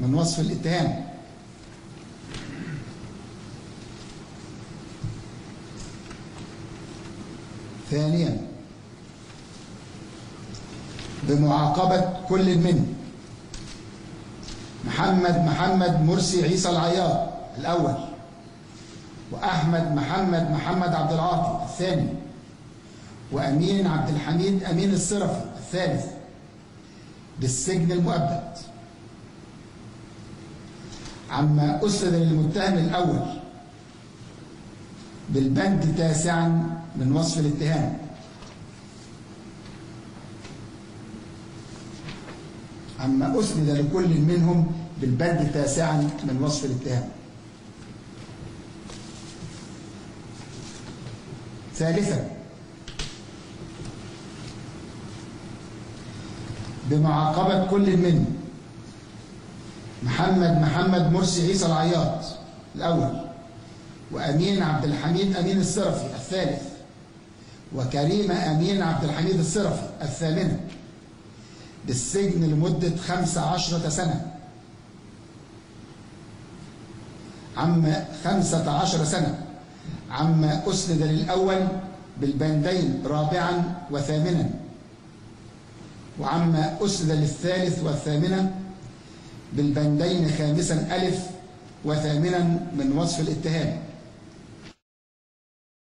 من وصف الاتهام. ثانيا بمعاقبة كل من محمد مرسي عيسى العياط الأول، محمد عبد العاطي الثاني، وأمين عبد الحميد أمين الصرفي الثالث بالسجن المؤبد عما أسند للمتهم الأول بالبند تاسعا من وصف الاتهام. عما أسند لكل منهم بالبند تاسعا من وصف الاتهام. ثالثا بمعاقبة كل من محمد مرسي عيسى العياط الأول، وأمين عبد الحميد أمين الصرفي الثالث، وكريمة أمين عبد الحميد الصرفي الثامنة بالسجن لمدة 15 سنة، عما 15 سنة عما أسند للأول بالبندين رابعا وثامنا، وعما أسند للثالث والثامنة بالبندين خامسا ألف وثامنا من وصف الاتهام.